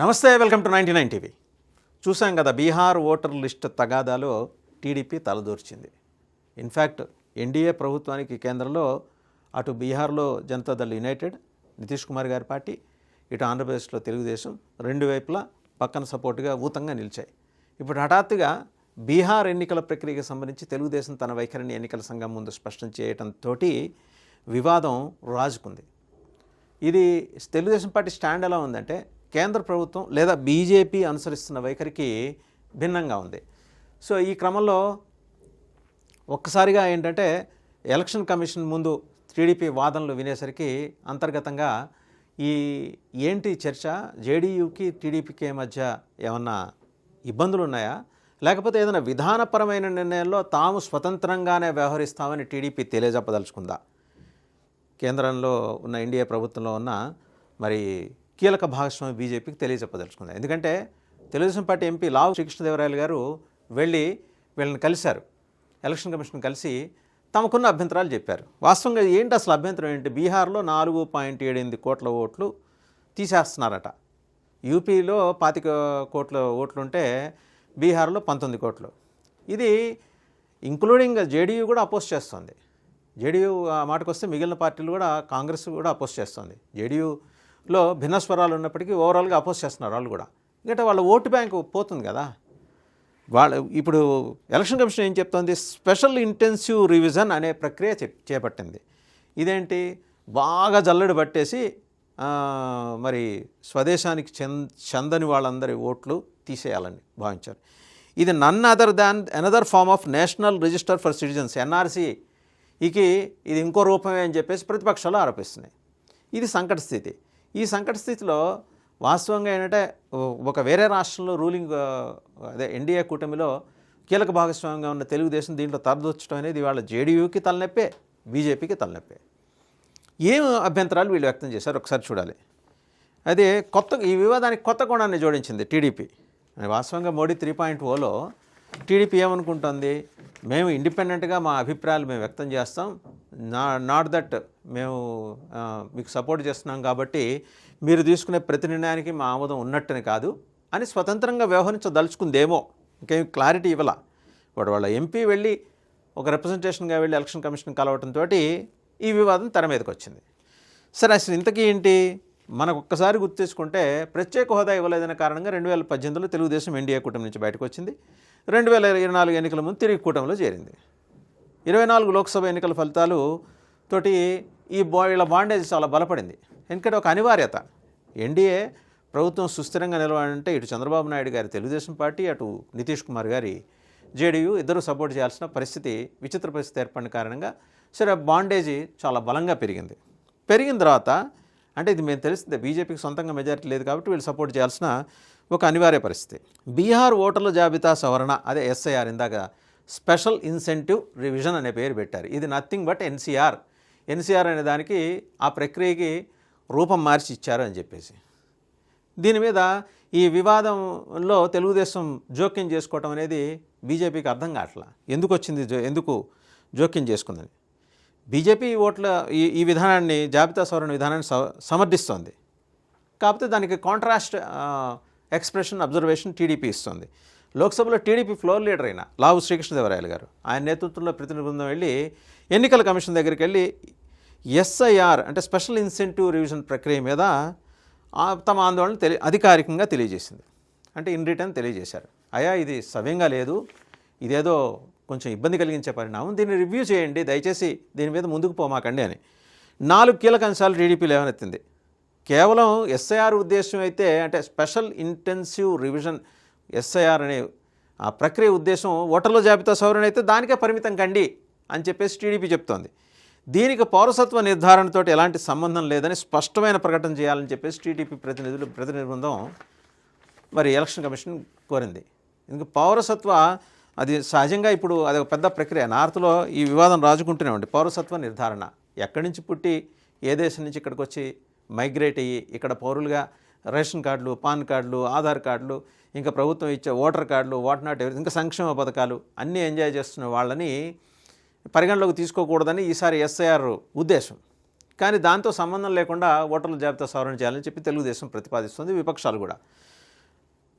నమస్తే, welcome to 99 TV. చూసాం కదా, బీహార్ ఓటర్ లిస్ట్ తగాదాలో టీడీపీ తలదూర్చింది. ఇన్ఫ్యాక్ట్ ఎన్డీఏ ప్రభుత్వానికి కేంద్రంలో అటు బీహార్లో జనతాదళ్ యునైటెడ్ నితీష్ కుమార్ గారి పార్టీ, ఇటు ఆంధ్రప్రదేశ్లో తెలుగుదేశం రెండు వైపులా పక్కన సపోర్టుగా ఊతంగా నిలిచాయి. ఇప్పుడు హఠాత్తుగా బీహార్ ఎన్నికల ప్రక్రియకు సంబంధించి తెలుగుదేశం తన వైఖరిని ఎన్నికల సంఘం ముందు స్పష్టం చేయడంతో వివాదం రాజుకుంది. ఇది తెలుగుదేశం పార్టీ స్టాండ్ ఎలా ఉందంటే, కేంద్ర ప్రభుత్వం లేదా బీజేపీ అనుసరిస్తున్న వైఖరికి భిన్నంగా ఉంది. సో ఈ క్రమంలో ఒక్కసారిగా ఏంటంటే, ఎలక్షన్ కమిషన్ ముందు టీడీపీ వాదనలు వినేసరికి అంతర్గతంగా ఏంటి చర్చ, జేడీయూకి టీడీపీకి మధ్య ఏమన్నా ఇబ్బందులు ఉన్నాయా, లేకపోతే ఏదైనా విధానపరమైన నిర్ణయంలో తాము స్వతంత్రంగానే వ్యవహరిస్తామని టీడీపీ తెలియజెప్పదలుచుకుందా, కేంద్రంలో ఉన్న ఎన్డీఏ ప్రభుత్వంలో ఉన్న మరి కీలక భాగస్వామి బీజేపీకి తెలియజెప్పదలుచుకుంది. ఎందుకంటే తెలుగుదేశం పార్టీ ఎంపీ లావు శ్రీకృష్ణదేవరాయలు గారు వెళ్ళి వీళ్ళని కలిశారు, ఎలక్షన్ కమిషన్ కలిసి తమకున్న అభ్యంతరాలు చెప్పారు. వాస్తవంగా ఏంటి అసలు అభ్యంతరం ఏంటి? బీహార్లో 4.78 కోట్ల ఓట్లు తీసేస్తున్నారట. యూపీలో 25 కోట్ల ఓట్లుంటే బీహార్లో 19 కోట్లు. ఇది ఇంక్లూడింగ్ జేడీయూ కూడా అపోజ్ చేస్తుంది. జేడీయూ మాటకు వస్తే మిగిలిన పార్టీలు కూడా, కాంగ్రెస్ కూడా అపోజ్ చేస్తుంది. జేడీయూలో భిన్నస్వరాలు ఉన్నప్పటికీ ఓవరాల్గా అపోజ్ చేస్తున్నారు వాళ్ళు కూడా. ఎందుకంటే వాళ్ళ ఓటు బ్యాంకు పోతుంది కదా. ఇప్పుడు ఎలక్షన్ కమిషన్ ఏం చెప్తోంది, స్పెషల్ ఇంటెన్సివ్ రివిజన్ అనే ప్రక్రియ చేపట్టింది. ఇదేంటి, బాగా జల్లెడు పట్టేసి మరి స్వదేశానికి చెందని వాళ్ళందరి ఓట్లు తీసేయాలని భావించారు. ఇది none other than another form of national register for citizens, ఎన్ఆర్సీకి ఇది ఇంకో రూపమే అని చెప్పేసి ప్రతిపక్షాలు ఆరోపిస్తున్నాయి. ఇది సంకట స్థితి. ఈ సంకట స్థితిలో వాస్తవంగా ఏంటంటే, ఒక వేరే రాష్ట్రంలో రూలింగ్ ఎన్డీఏ కూటమిలో కీలక భాగస్వామ్యంగా ఉన్న తెలుగుదేశం దీంట్లో తరదొచ్చడం అనేది వాళ్ళ జేడీయూకి తలనొప్పే, బీజేపీకి తలనొప్పే. ఏం అభ్యంతరాలు వీళ్ళు వ్యక్తం చేశారు ఒకసారి చూడాలి. అదే ఈ వివాదానికి కొత్త కోణాన్ని జోడించింది టీడీపీ. వాస్తవంగా మోడీ 3.0లో టీడీపీ ఏమనుకుంటుంది, మేము ఇండిపెండెంట్గా మా అభిప్రాయాలు మేము వ్యక్తం చేస్తాం, నాట్ దట్ మేము మీకు సపోర్ట్ చేస్తున్నాం కాబట్టి మీరు తీసుకునే ప్రతి నిర్ణయానికి మా ఆమోదం ఉన్నట్టని కాదు అని స్వతంత్రంగా వ్యవహరించదలుచుకుందేమో. ఇంకేం క్లారిటీ ఇవ్వాల. వాళ్ళ ఎంపీ వెళ్ళి ఒక రిప్రజెంటేషన్గా వెళ్ళి ఎలక్షన్ కమిషన్ కలవటంతో ఈ వివాదం తెర మీదకి వచ్చింది. సరే, అసలు ఇంతకీ ఏంటి, మనకు ఒక్కసారి గుర్తు తెచ్చుకుంటే, ప్రత్యేక హోదా ఇవ్వలేదనే కారణంగా 2018లో తెలుగుదేశం ఎన్డీఏ కూటమి నుంచి బయటకు వచ్చింది. 2024 ఎన్నికల ముందు తిరిగి కూటమిలో చేరింది. 24 లోక్సభ ఎన్నికల ఫలితాలు తోటి వీళ్ళ బాండేజ్ చాలా బలపడింది. ఎందుకంటే ఒక అనివార్యత, ఎన్డీఏ ప్రభుత్వం సుస్థిరంగా నిలవాలంటే ఇటు చంద్రబాబు నాయుడు గారి తెలుగుదేశం పార్టీ, అటు నితీష్ కుమార్ గారి జేడీయూ ఇద్దరు సపోర్ట్ చేయాల్సిన పరిస్థితి, విచిత్ర పరిస్థితి ఏర్పడిన కారణంగా సరే బాండేజీ చాలా బలంగా పెరిగిన తర్వాత, అంటే ఇది మేము తెలిసిందే, బీజేపీకి సొంతంగా మెజారిటీ లేదు కాబట్టి వీళ్ళు సపోర్ట్ చేయాల్సిన ఒక అనివార్య పరిస్థితి. బీహార్ ఓటర్ల జాబితా సవరణ, అదే ఎస్ఐఆర్, ఇందాక స్పెషల్ ఇన్సెంటివ్ రివిజన్ అనే పేరు పెట్టారు. ఇది నథింగ్ బట్ ఎన్సీఆర్ అనే దానికి, ఆ ప్రక్రియకి రూపం మార్చి ఇచ్చారు అని చెప్పేసి. దీని మీద ఈ వివాదంలో తెలుగుదేశం జోక్యం చేసుకోవటం అనేది బీజేపీకి అర్థం కావట్లా. ఎందుకు జోక్యం చేసుకుందని. బీజేపీ ఓట్ల ఈ విధానాన్ని, జాబితా సవరణ విధానాన్ని సమర్థిస్తోంది. కాకపోతే దానికి కాంట్రాస్ట్ ఎక్స్ప్రెషన్, అబ్జర్వేషన్ టీడీపీ ఇస్తుంది. లోక్సభలో టీడీపీ ఫ్లోర్ లీడర్ అయిన లావు శ్రీకృష్ణదేవరాయలు గారు, ఆయన నేతృత్వంలో ప్రతినిధి బృందం వెళ్ళి ఎన్నికల కమిషన్ దగ్గరికి వెళ్ళి ఎస్ఐఆర్ అంటే స్పెషల్ ఇన్సెంటివ్ రివిజన్ ప్రక్రియ మీద తమ ఆందోళన అధికారికంగా తెలియజేసింది. అంటే ఇన్ రిటర్న్ తెలియజేశారు, అయ్యా ఇది సవ్యంగా లేదు, ఇదేదో కొంచెం ఇబ్బంది కలిగించే పరిణామం, దీన్ని రివ్యూ చేయండి దయచేసి, దీని మీద ముందుకు పోమాకండి అని 4 కీలక అంశాలు టీడీపీ లేవనెత్తింది. కేవలం ఎస్ఐఆర్ ఉద్దేశం అయితే, అంటే స్పెషల్ ఇంటెన్సివ్ రివిజన్ ఎస్ఐఆర్ అనే ఆ ప్రక్రియ ఉద్దేశం ఓటర్ల జాబితా సవరణ అయితే దానికే పరిమితం కండి అని చెప్పేసి టీడీపీ చెప్తోంది. దీనికి పౌరసత్వ నిర్ధారణతో ఎలాంటి సంబంధం లేదని స్పష్టమైన ప్రకటన చేయాలని చెప్పేసి టీడీపీ ప్రతినిధి బృందం మరి ఎలక్షన్ కమిషన్ కోరింది. ఎందుకు పౌరసత్వ, అది సహజంగా ఇప్పుడు అది ఒక పెద్ద ప్రక్రియ. నార్త్లో ఈ వివాదం రాజుకుంటూనే ఉంది. పౌరసత్వ నిర్ధారణ, ఎక్కడి నుంచి పుట్టి ఏ దేశం నుంచి ఇక్కడికి వచ్చి మైగ్రేట్ అయ్యి ఇక్కడ పౌరులుగా రేషన్ కార్డులు, పాన్ కార్డులు, ఆధార్ కార్డులు, ఇంకా ప్రభుత్వం ఇచ్చే ఓటర్ కార్డులు, వాట్ నాట్ ఎవరి, ఇంకా సంక్షేమ పథకాలు అన్నీ ఎంజాయ్ చేస్తున్న వాళ్ళని పరిగణలోకి తీసుకోకూడదని ఈసారి ఎస్ఐఆర్ ఉద్దేశం. కానీ దాంతో సంబంధం లేకుండా ఓటర్ల జాబితా సవరణ చేయాలని చెప్పి తెలుగుదేశం ప్రతిపాదిస్తుంది, విపక్షాలు కూడా.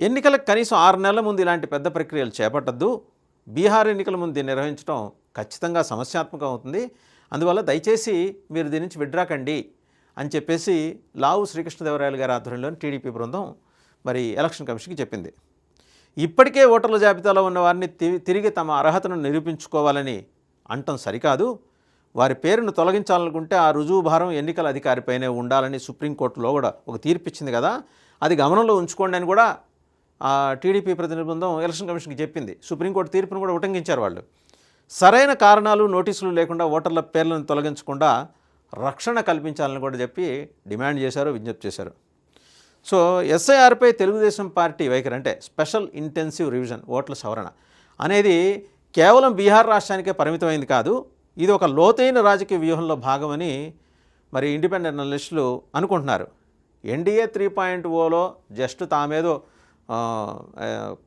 ఎన్నికలకు కనీసం 6 నెలల ముందు ఇలాంటి పెద్ద ప్రక్రియలు చేపట్టద్దు, బీహార్ ఎన్నికల ముందు దీన్ని నిర్వహించడం ఖచ్చితంగా సమస్యాత్మకం అవుతుంది, అందువల్ల దయచేసి మీరు దీని నుంచి విడ్రాకండి అని చెప్పేసి లావు శ్రీకృష్ణదేవరాయలు గారి ఆధ్వర్యంలోని టీడీపీ బృందం మరి ఎలక్షన్ కమిషన్కి చెప్పింది. ఇప్పటికే ఓటర్ల జాబితాలో ఉన్న వారిని తిరిగి తమ అర్హతను నిరూపించుకోవాలని అంటం సరికాదు, వారి పేరును తొలగించాలనుకుంటే ఆ రుజువు భారం ఎన్నికల అధికారిపైనే ఉండాలని సుప్రీంకోర్టులో కూడా ఒక తీర్పు ఇచ్చింది కదా, అది గమనంలో ఉంచుకోండి అని కూడా టీడీపీ ప్రతినిధి బృందం ఎలక్షన్ కమిషన్కి చెప్పింది. సుప్రీంకోర్టు తీర్పును కూడా ఉటంకించారు వాళ్ళు. సరైన కారణాలు నోటీసులు లేకుండా ఓటర్ల పేర్లను తొలగించకుండా రక్షణ కల్పించాలని కూడా చెప్పి డిమాండ్ చేశారు, విజ్ఞప్తి చేశారు. సో ఎస్ఐఆర్పై తెలుగుదేశం పార్టీ వైఖరి అంటే స్పెషల్ ఇంటెన్సివ్ రివిజన్ ఓట్ల సవరణ అనేది కేవలం బీహార్ రాష్ట్రానికే పరిమితమైంది కాదు, ఇది ఒక లోతైన రాజకీయ వ్యూహంలో భాగమని మరి ఇండిపెండెంట్ అనలిస్టులు అనుకుంటున్నారు. ఎన్డీఏ 3.0లో జస్ట్ తామేదో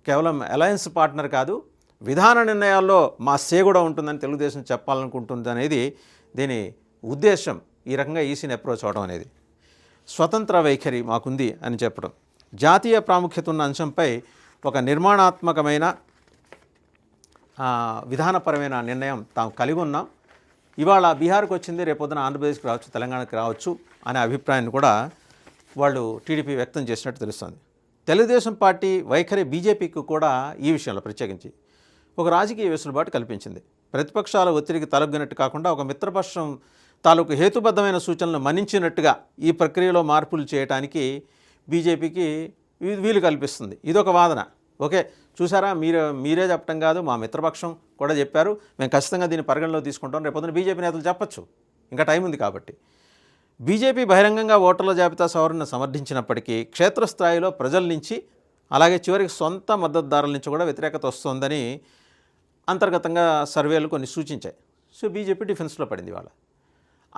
కేవలం అలయన్స్ పార్ట్నర్ కాదు, విధాన నిర్ణయాల్లో మా సే కూడా ఉంటుందని తెలుగుదేశం చెప్పాలనుకుంటుంది అనేది దీని ఉద్దేశం. ఈ రకంగా ఈసీని అప్రోచ్ అవడం అనేది స్వతంత్ర వైఖరి మాకుంది అని చెప్పడం, జాతీయ ప్రాముఖ్యత ఉన్న అంశంపై ఒక నిర్మాణాత్మకమైన విధానపరమైన నిర్ణయం తాము కలిగి ఉన్నాం, ఇవాళ బీహార్కి వచ్చింది రేపొద్దున ఆంధ్రప్రదేశ్కి రావచ్చు, తెలంగాణకి రావచ్చు అనే అభిప్రాయాన్ని కూడా వాళ్ళు టీడీపీ వ్యక్తం చేసినట్టు తెలుస్తుంది. తెలుగుదేశం పార్టీ వైఖరి బీజేపీకి కూడా ఈ విషయంలో ప్రత్యేకించి ఒక రాజకీయ వెసులుబాటు కల్పించింది. ప్రతిపక్షాల ఒత్తిడికి తలొగ్గినట్టు కాకుండా ఒక మిత్రపక్షం తాలూకు హేతుబద్ధమైన సూచనలు మన్నించినట్టుగా ఈ ప్రక్రియలో మార్పులు చేయడానికి బీజేపీకి వీలు కల్పిస్తుంది. ఇదొక వాదన. ఓకే, చూసారా, మీరే చెప్పడం కాదు, మా మిత్రపక్షం కూడా చెప్పారు, మేము ఖచ్చితంగా దీన్ని పరిగణలో తీసుకుంటాం, రేపొద్దున బీజేపీ నేతలు చెప్పచ్చు, ఇంకా టైం ఉంది కాబట్టి. బీజేపీ బహిరంగంగా ఓటర్ల జాబితా సవరణను సమర్థించినప్పటికీ క్షేత్రస్థాయిలో ప్రజల నుంచి అలాగే చివరికి సొంత మద్దతుదారుల నుంచి కూడా వ్యతిరేకత వస్తుందని అంతర్గతంగా సర్వేలు కొన్ని సూచించాయి. సో బీజేపీ డిఫెన్స్లో పడింది ఇవాళ.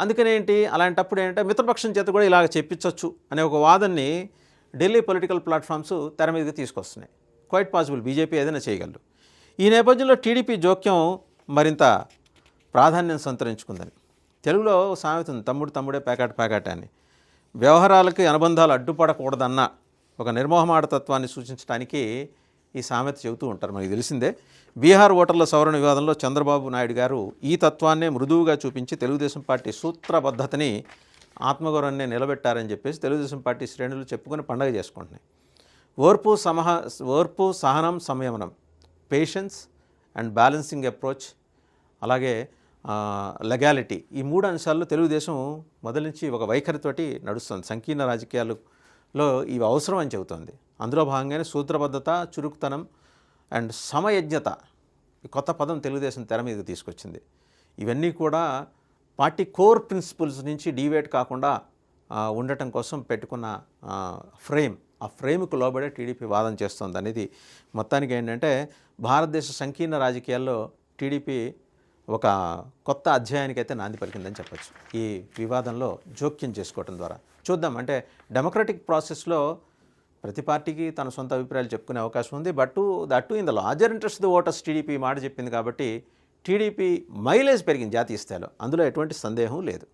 అందుకని అలాంటప్పుడు ఏంటంటే మిత్రపక్షం చేత కూడా ఇలాగ చెప్పించవచ్చు అనే ఒక వాదనని ఢిల్లీ పొలిటికల్ ప్లాట్ఫామ్స్ తెర మీదకి తీసుకొస్తున్నాయి. క్వైట్ పాసిబుల్ బీజేపీ ఏదైనా చేయగలరు. ఈ నేపథ్యంలో టీడీపీ జోక్యం మరింత ప్రాధాన్యం సంతరించుకుందని. తెలుగులో సామెత ఉంది, తమ్ముడే ప్యాకెట్ అని. వ్యవహారాలకి అనుబంధాలు అడ్డుపడకూడదన్న ఒక నిర్మోహమాటతత్వాన్ని సూచించడానికి ఈ సామెత చెబుతూ ఉంటారు, మనకి తెలిసిందే. బీహార్ ఓటర్ల సవరణ వివాదంలో చంద్రబాబు నాయుడు గారు ఈ తత్వాన్నే మృదువుగా చూపించి తెలుగుదేశం పార్టీ సూత్రబద్ధతని ఆత్మగౌరవాన్ని నిలబెట్టారని చెప్పేసి తెలుగుదేశం పార్టీ శ్రేణులు చెప్పుకొని పండగ చేసుకుంటున్నాయి. ఓర్పు, సహనం, సంయమనం, పేషెన్స్ అండ్ బ్యాలెన్సింగ్ అప్రోచ్, అలాగే లెగాలిటీ, ఈ 3 అంశాల్లో తెలుగుదేశం మొదటి నుంచి ఒక వైఖరితోటి నడుస్తుంది. సంకీర్ణ రాజకీయాలలో ఇవి అవసరం అని చెబుతోంది. అందులో భాగంగానే సూత్రబద్ధత, చురుకుతనం అండ్ సమయజ్ఞత, ఈ కొత్త పదం తెలుగుదేశం తెర మీదకి తీసుకొచ్చింది. ఇవన్నీ కూడా పార్టీ కోర్ ప్రిన్సిపల్స్ నుంచి డీవేట్ కాకుండా ఉండటం కోసం పెట్టుకున్న ఫ్రేమ్, ఆ ఫ్రేమ్కు లోబడే టీడీపీ వాదన చేస్తుంది అనేది మొత్తానికి ఏంటంటే భారతదేశ సంకీర్ణ రాజకీయాల్లో టీడీపీ ఒక కొత్త అధ్యాయానికి అయితే నాంది పలికిందని చెప్పచ్చు ఈ వివాదంలో జోక్యం చేసుకోవడం ద్వారా. చూద్దాం, అంటే డెమోక్రటిక్ ప్రాసెస్లో ప్రతి పార్టీకి తన సొంత అభిప్రాయాలు చెప్పుకునే అవకాశం ఉంది. But that in the larger interest the voters TDP మాట చెప్పింది కాబట్టి టీడీపీ మైలేజ్ పెరిగింది జాతీయ స్థాయిలో, అందులో ఎటువంటి సందేహం లేదు.